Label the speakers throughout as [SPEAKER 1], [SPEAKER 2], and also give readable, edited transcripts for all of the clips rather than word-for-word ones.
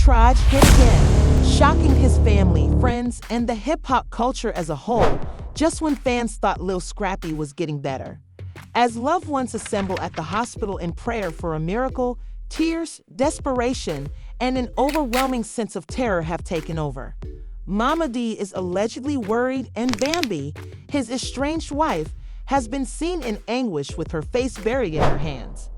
[SPEAKER 1] triage hit again, shocking his family, friends, and the hip-hop culture as a whole, just when fans thought Lil Scrappy was getting better. As loved ones assemble at the hospital in prayer for a miracle, tears, desperation, and an overwhelming sense of terror have taken over. Mama D is allegedly worried, and Bambi, his estranged wife, has been seen in anguish with her face buried in her hands.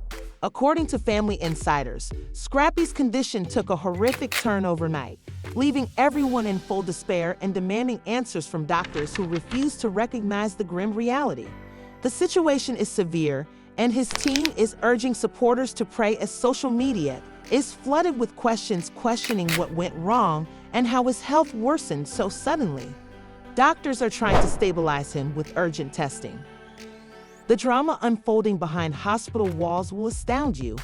[SPEAKER 1] According to family insiders, Scrappy's condition took a horrific turn overnight, leaving everyone in full despair and demanding answers from doctors who refuse to recognize the grim reality. The situation is severe, and his team is urging supporters to pray as social media is flooded with questions questioning what went wrong and how his health worsened so suddenly. Doctors are trying to stabilize him with urgent testing. The drama unfolding behind hospital walls will astound you.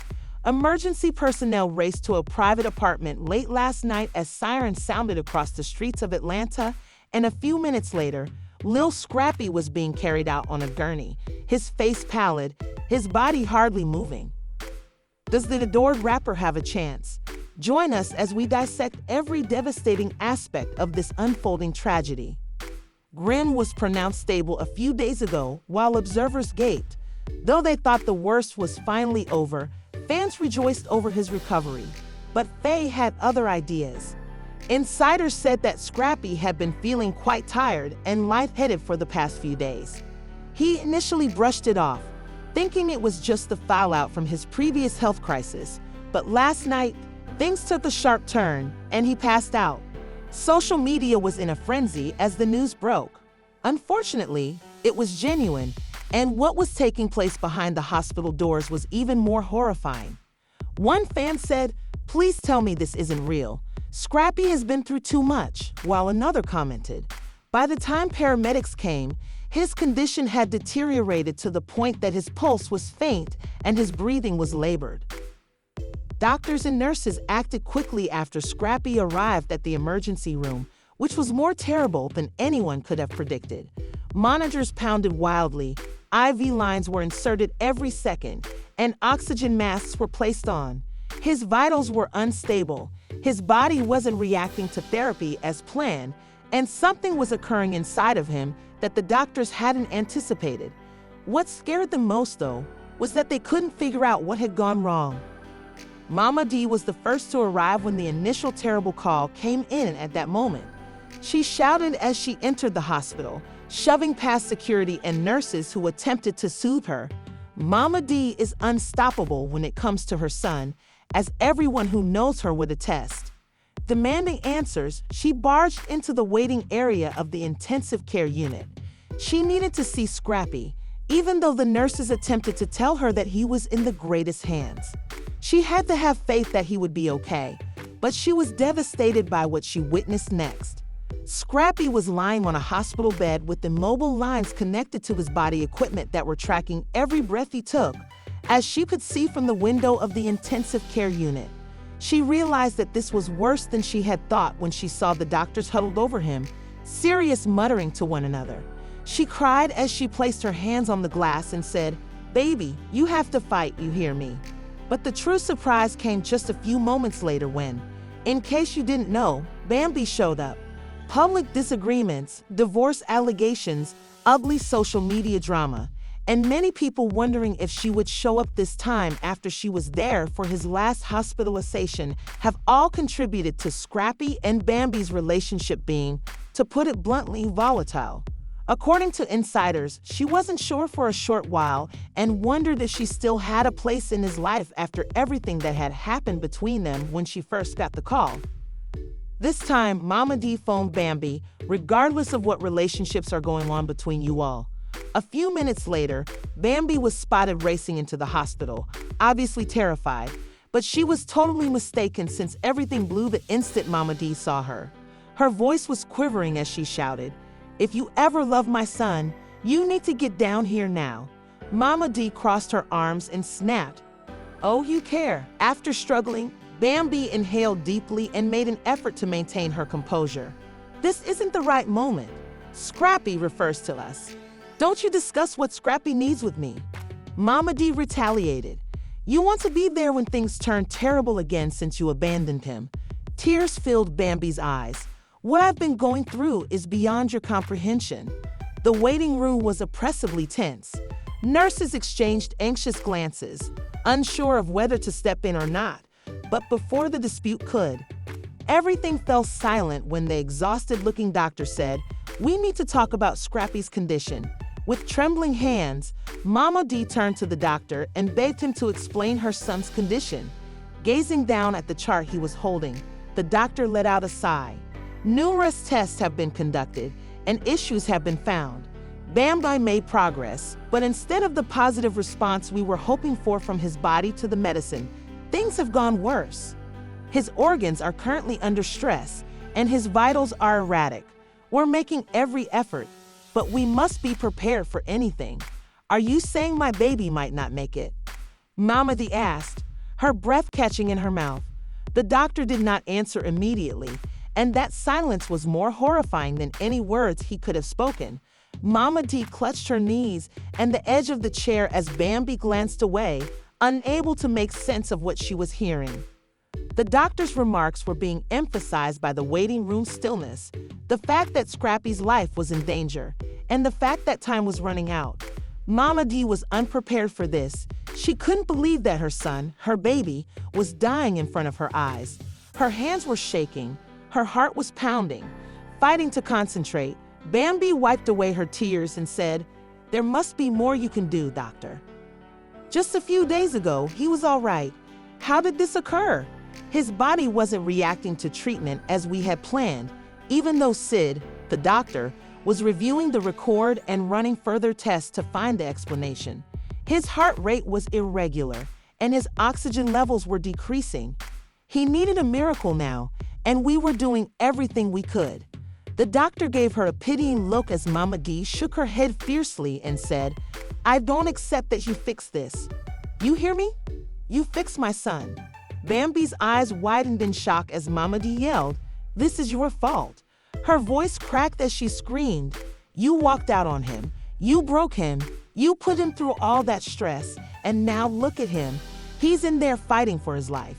[SPEAKER 1] Emergency personnel raced to a private apartment late last night as sirens sounded across the streets of Atlanta, and a few minutes later, Lil Scrappy was being carried out on a gurney, his face pallid, his body hardly moving. Does the adored rapper have a chance? Join us as we dissect every devastating aspect of this unfolding tragedy. Grim was pronounced stable a few days ago while observers gaped. Though they thought the worst was finally over, fans rejoiced over his recovery. But Faye had other ideas. Insiders said that Scrappy had been feeling quite tired and lightheaded for the past few days. He initially brushed it off, thinking it was just the fallout from his previous health crisis. But last night, things took a sharp turn and he passed out. Social media was in a frenzy as the news broke. Unfortunately, it was genuine, and what was taking place behind the hospital doors was even more horrifying. One fan said, "Please tell me this isn't real. Scrappy has been through too much," while another commented, "By the time paramedics came, his condition had deteriorated to the point that his pulse was faint and his breathing was labored." Doctors and nurses acted quickly after Scrappy arrived at the emergency room, which was more terrible than anyone could have predicted. Monitors pounded wildly, IV lines were inserted every second, and oxygen masks were placed on. His vitals were unstable, his body wasn't reacting to therapy as planned, and something was occurring inside of him that the doctors hadn't anticipated. What scared them most, though, was that they couldn't figure out what had gone wrong. Mama D was the first to arrive when the initial terrible call came in at that moment. She shouted as she entered the hospital, shoving past security and nurses who attempted to soothe her. Mama D is unstoppable when it comes to her son, as everyone who knows her would attest. Demanding answers, she barged into the waiting area of the intensive care unit. She needed to see Scrappy, even though the nurses attempted to tell her that he was in the greatest hands. She had to have faith that he would be okay, but she was devastated by what she witnessed next. Scrappy was lying on a hospital bed with immobile lines connected to his body equipment that were tracking every breath he took, as she could see from the window of the intensive care unit. She realized that this was worse than she had thought when she saw the doctors huddled over him, serious muttering to one another. She cried as she placed her hands on the glass and said, "Baby, you have to fight, you hear me?" But the true surprise came just a few moments later when, in case you didn't know, Bambi showed up. Public disagreements, divorce allegations, ugly social media drama, and many people wondering if she would show up this time after she was there for his last hospitalization have all contributed to Scrappy and Bambi's relationship being, to put it bluntly, volatile. According to insiders, she wasn't sure for a short while and wondered if she still had a place in his life after everything that had happened between them when she first got the call. This time, Mama D phoned Bambi, regardless of what relationships are going on between you all. A few minutes later, Bambi was spotted racing into the hospital, obviously terrified, but she was totally mistaken since everything blew the instant Mama D saw her. Her voice was quivering as she shouted, "If you ever love my son, you need to get down here now." Mama D crossed her arms and snapped, "Oh, you care." After struggling, Bambi inhaled deeply and made an effort to maintain her composure. "This isn't the right moment. Scrappy refers to us. Don't you discuss what Scrappy needs with me." Mama D retaliated, "You want to be there when things turn terrible again since you abandoned him. Tears filled Bambi's eyes. What I've been going through is beyond your comprehension. The waiting room was oppressively tense. Nurses exchanged anxious glances, unsure of whether to step in or not. But before the dispute could, everything fell silent when the exhausted-looking doctor said, "We need to talk about Scrappy's condition." With trembling hands, Mama D turned to the doctor and begged him to explain her son's condition. Gazing down at the chart he was holding, the doctor let out a sigh. Numerous tests have been conducted and issues have been found. Bambi made progress, but instead of the positive response we were hoping for from his body to the medicine, things have gone worse. His organs are currently under stress, and his vitals are erratic. We're making every effort, but we must be prepared for anything. Are you saying my baby might not make it? Mama D asked, her breath catching in her mouth. The doctor did not answer immediately, and that silence was more horrifying than any words he could have spoken. Mama D clutched her knees and the edge of the chair as Bambi glanced away, unable to make sense of what she was hearing. The doctor's remarks were being emphasized by the waiting room stillness, the fact that Scrappy's life was in danger, and the fact that time was running out. Mama D was unprepared for this. She couldn't believe that her son, her baby, was dying in front of her eyes. Her hands were shaking, her heart was pounding. Fighting to concentrate, Bambi wiped away her tears and said, "There must be more you can do, doctor. Just a few days ago, he was all right. How did this occur?" His body wasn't reacting to treatment as we had planned, even though Sid, the doctor, was reviewing the record and running further tests to find the explanation. His heart rate was irregular, and his oxygen levels were decreasing. He needed a miracle now, and we were doing everything we could. The doctor gave her a pitying look as Mama D shook her head fiercely and said, "I don't accept that you fixed this. You hear me? You fixed my son." Bambi's eyes widened in shock as Mama D yelled, "This is your fault." Her voice cracked as she screamed, "You walked out on him. You broke him. You put him through all that stress, and now look at him. He's in there fighting for his life."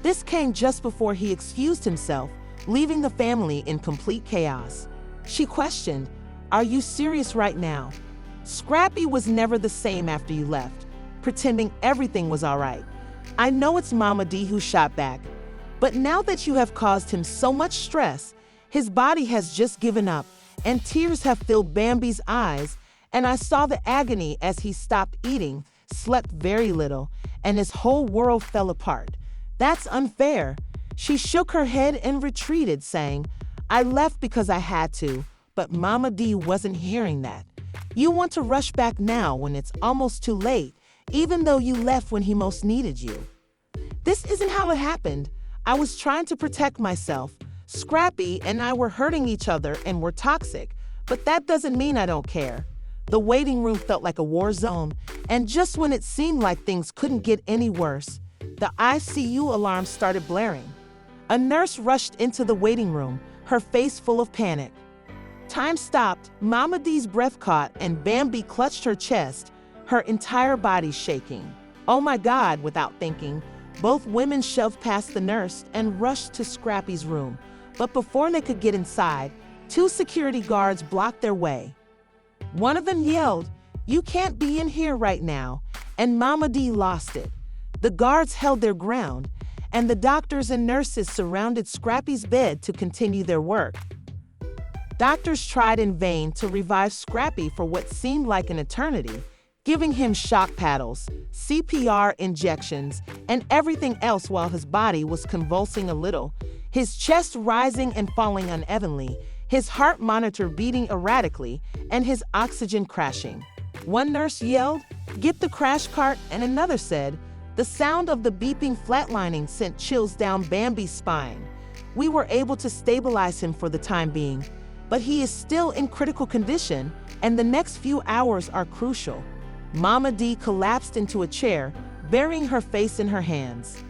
[SPEAKER 1] This came just before he excused himself, leaving the family in complete chaos. She questioned, "Are you serious right now?" Scrappy was never the same after you left, pretending everything was all right. "I know it's Mama D who shot back, but now that you have caused him so much stress, his body has just given up, and tears have filled Bambi's eyes, and I saw the agony as he stopped eating, slept very little, and his whole world fell apart. That's unfair." She shook her head and retreated, saying, "I left because I had to, but Mama D wasn't hearing that. You want to rush back now when it's almost too late, even though you left when he most needed you. This isn't how it happened. I was trying to protect myself. Scrappy and I were hurting each other and were toxic, but that doesn't mean I don't care." The waiting room felt like a war zone, and just when it seemed like things couldn't get any worse, the ICU alarm started blaring. A nurse rushed into the waiting room, her face full of panic. Time stopped, Mama D's breath caught, and Bambi clutched her chest, her entire body shaking. "Oh my God," without thinking, both women shoved past the nurse and rushed to Scrappy's room. But before they could get inside, 2 security guards blocked their way. One of them yelled, "You can't be in here right now," and Mama D lost it. The guards held their ground, and the doctors and nurses surrounded Scrappy's bed to continue their work. Doctors tried in vain to revive Scrappy for what seemed like an eternity, giving him shock paddles, CPR injections, and everything else while his body was convulsing a little, his chest rising and falling unevenly, his heart monitor beating erratically, and his oxygen crashing. One nurse yelled, "Get the crash cart," and another said, the sound of the beeping flatlining sent chills down Bambi's spine. We were able to stabilize him for the time being, but he is still in critical condition, and the next few hours are crucial. Mama D collapsed into a chair, burying her face in her hands.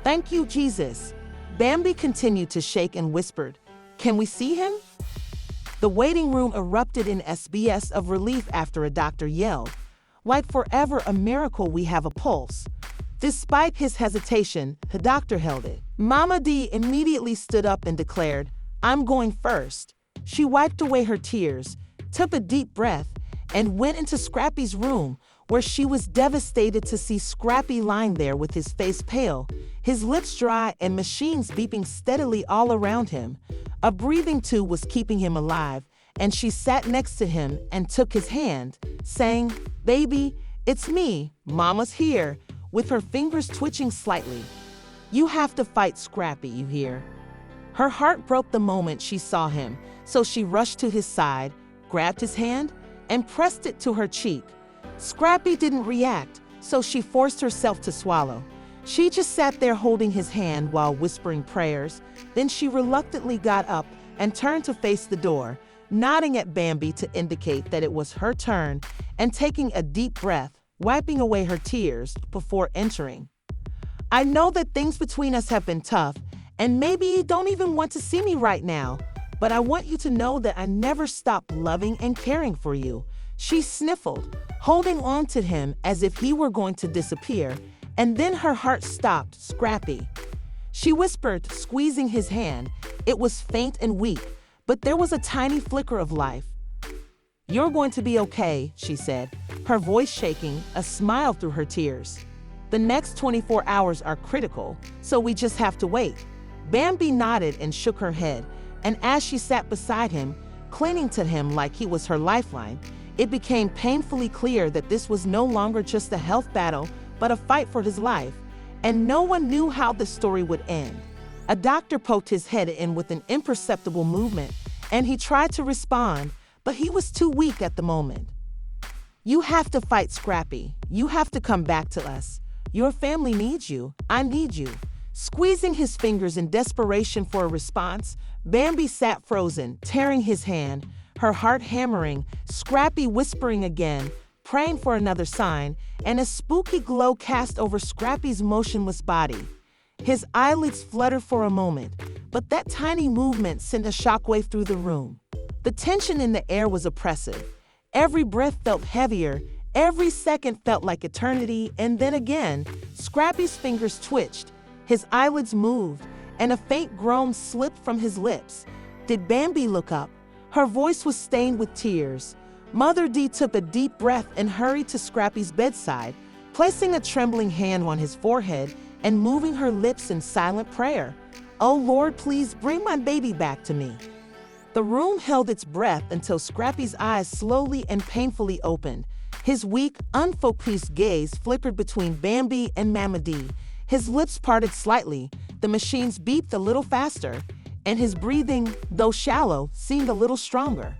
[SPEAKER 1] "Thank you, Jesus." Bambi continued to shake and whispered, "Can we see him?" The waiting room erupted in SBS of relief after a doctor yelled, "Like forever a miracle we have a pulse." Despite his hesitation, the doctor held it. Mama D immediately stood up and declared, "I'm going first." She wiped away her tears, took a deep breath, and went into Scrappy's room, where she was devastated to see Scrappy lying there with his face pale, his lips dry, and machines beeping steadily all around him. A breathing tube was keeping him alive, and she sat next to him and took his hand, saying, "Baby, it's me, Mama's here," with her fingers twitching slightly. "You have to fight Scrappy, you hear?" Her heart broke the moment she saw him, so she rushed to his side, grabbed his hand, and pressed it to her cheek. Scrappy didn't react, so she forced herself to swallow. She just sat there holding his hand while whispering prayers. Then she reluctantly got up and turned to face the door, nodding at Bambi to indicate that it was her turn and taking a deep breath, wiping away her tears before entering. "I know that things between us have been tough, and maybe you don't even want to see me right now, but I want you to know that I never stopped loving and caring for you," she sniffled, holding on to him as if he were going to disappear, and then her heart stopped. "Scrappy," she whispered, squeezing his hand. It was faint and weak, but there was a tiny flicker of life. "You're going to be okay," she said, her voice shaking, a smile through her tears. "The next 24 hours are critical, so we just have to wait." Bambi nodded and shook her head, and as she sat beside him, clinging to him like he was her lifeline, it became painfully clear that this was no longer just a health battle, but a fight for his life, and no one knew how the story would end. A doctor poked his head in with an imperceptible movement, and he tried to respond, but he was too weak at the moment. "You have to fight Scrappy. You have to come back to us. Your family needs you. I need you." Squeezing his fingers in desperation for a response, Bambi sat frozen, tearing his hand, her heart hammering, Scrappy whispering again, praying for another sign, and a spooky glow cast over Scrappy's motionless body. His eyelids fluttered for a moment, but that tiny movement sent a shockwave through the room. The tension in the air was oppressive. Every breath felt heavier, every second felt like eternity, and then again, Scrappy's fingers twitched, his eyelids moved, and a faint groan slipped from his lips. Did Bambi look up? Her voice was stained with tears. Mother D took a deep breath and hurried to Scrappy's bedside, placing a trembling hand on his forehead and moving her lips in silent prayer. "Oh Lord, please bring my baby back to me." The room held its breath until Scrappy's eyes slowly and painfully opened. His weak, unfocused gaze flickered between Bambi and Mama D. His lips parted slightly, the machines beeped a little faster, and his breathing, though shallow, seemed a little stronger.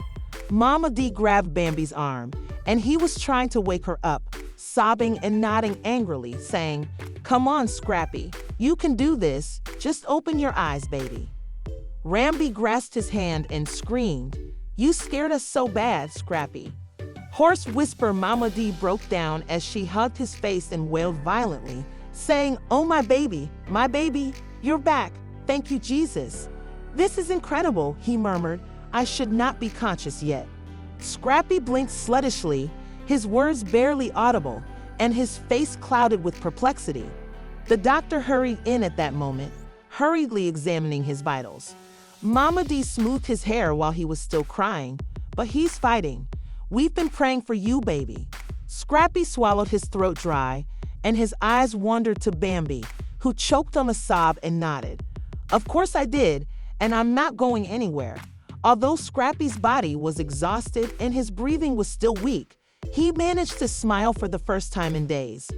[SPEAKER 1] Mama D grabbed Bambi's arm, and he was trying to wake her up, sobbing and nodding angrily, saying, "Come on, Scrappy, you can do this. Just open your eyes, baby." Rambi grasped his hand and screamed, "You scared us so bad, Scrappy." Hoarse whisper Mama D broke down as she hugged his face and wailed violently, saying, "Oh my baby, you're back. Thank you, Jesus." "This is incredible," he murmured. "I should not be conscious yet." Scrappy blinked sluggishly, his words barely audible, and his face clouded with perplexity. The doctor hurried in at that moment, hurriedly examining his vitals. Mama D smoothed his hair while he was still crying, "But he's fighting. We've been praying for you, baby." Scrappy swallowed his throat dry, and his eyes wandered to Bambi, who choked on a sob and nodded. "Of course I did, and I'm not going anywhere." Although Scrappy's body was exhausted and his breathing was still weak, he managed to smile for the first time in days.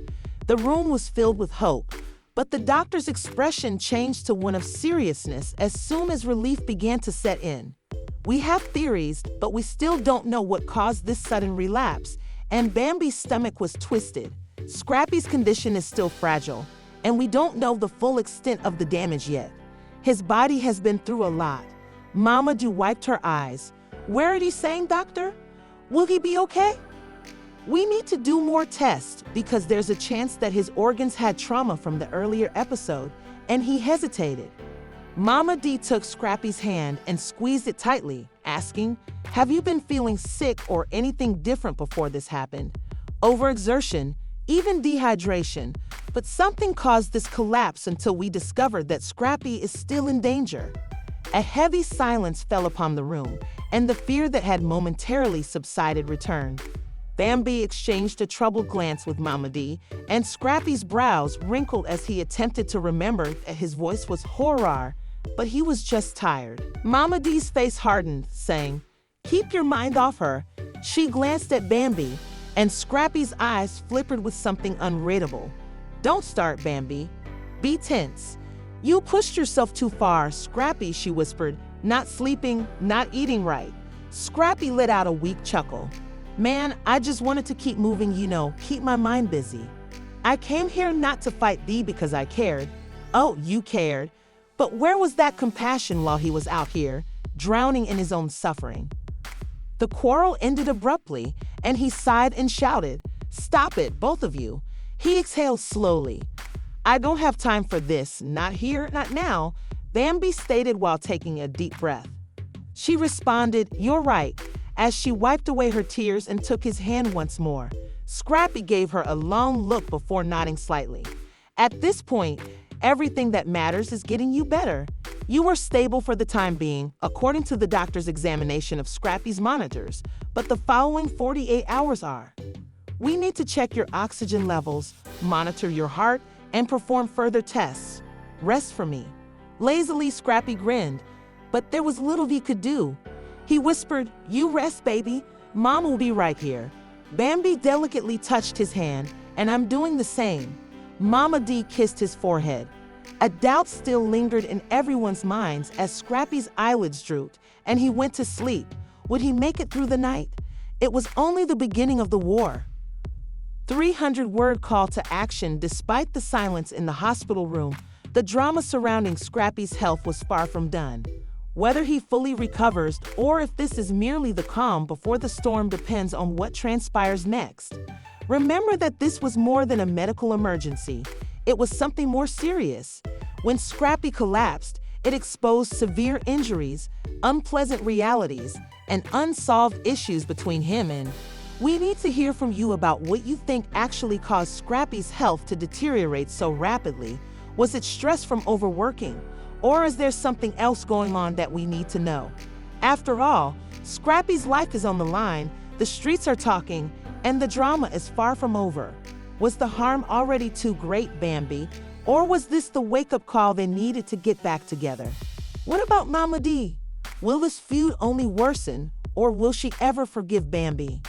[SPEAKER 1] The room was filled with hope, but the doctor's expression changed to one of seriousness as soon as relief began to set in. "We have theories, but we still don't know what caused this sudden relapse," and Bambi's stomach was twisted. "Scrappy's condition is still fragile, and we don't know the full extent of the damage yet. His body has been through a lot." Mama D wiped her eyes. "Where are you saying, doctor? Will he be okay?" "We need to do more tests because there's a chance that his organs had trauma from the earlier episode," and he hesitated. Mama D took Scrappy's hand and squeezed it tightly, asking, "Have you been feeling sick or anything different before this happened?" "Overexertion, even dehydration, But something caused this collapse until we discovered that Scrappy is still in danger. A heavy silence fell upon the room, and the fear that had momentarily subsided returned. Bambi exchanged a troubled glance with Mama D, and Scrappy's brows wrinkled as he attempted to remember that his voice was horror, but he was just tired. Mama D's face hardened, saying, "Keep your mind off her." She glanced at Bambi, and Scrappy's eyes flickered with something unreadable. "Don't start, Bambi. Be tense. You pushed yourself too far, Scrappy," she whispered, "not sleeping, not eating right." Scrappy let out a weak chuckle. "Man, I just wanted to keep moving, keep my mind busy. I came here not to fight thee because I cared." "Oh, you cared. But where was that compassion while he was out here, drowning in his own suffering?" The quarrel ended abruptly, and he sighed and shouted, "Stop it, both of you." He exhaled slowly. "I don't have time for this, not here, not now," Bambi stated while taking a deep breath. She responded, "You're right," as she wiped away her tears and took his hand once more. Scrappy gave her a long look before nodding slightly. "At this point, everything that matters is getting you better. You are stable for the time being, according to the doctor's examination of Scrappy's monitors, but the following 48 hours are. We need to check your oxygen levels, monitor your heart, and perform further tests. Rest for me." Lazily, Scrappy grinned, but there was little he could do. He whispered, "You rest, baby. Mom will be right here." Bambi delicately touched his hand, and I'm doing the same. Mama D kissed his forehead. A doubt still lingered in everyone's minds as Scrappy's eyelids drooped, and he went to sleep. Would he make it through the night? It was only the beginning of the war. 300-word call to action. Despite the silence in the hospital room, the drama surrounding Scrappy's health was far from done. Whether he fully recovers or if this is merely the calm before the storm depends on what transpires next. Remember that this was more than a medical emergency. It was something more serious. When Scrappy collapsed, it exposed severe injuries, unpleasant realities, and unsolved issues between him and... We need to hear from you about what you think actually caused Scrappy's health to deteriorate so rapidly. Was it stress from overworking? Or is there something else going on that we need to know? After all, Scrappy's life is on the line, the streets are talking, and the drama is far from over. Was the harm already too great, Bambi? Or was this the wake-up call they needed to get back together? What about Mama D? Will this feud only worsen, or will she ever forgive Bambi?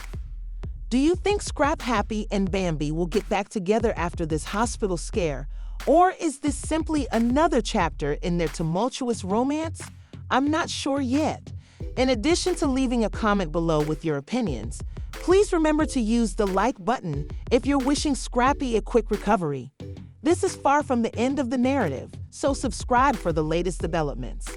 [SPEAKER 1] Do you think Scrap-Happy and Bambi will get back together after this hospital scare? Or is this simply another chapter in their tumultuous romance? I'm not sure yet. In addition to leaving a comment below with your opinions, please remember to use the like button if you're wishing Scrappy a quick recovery. This is far from the end of the narrative, so subscribe for the latest developments.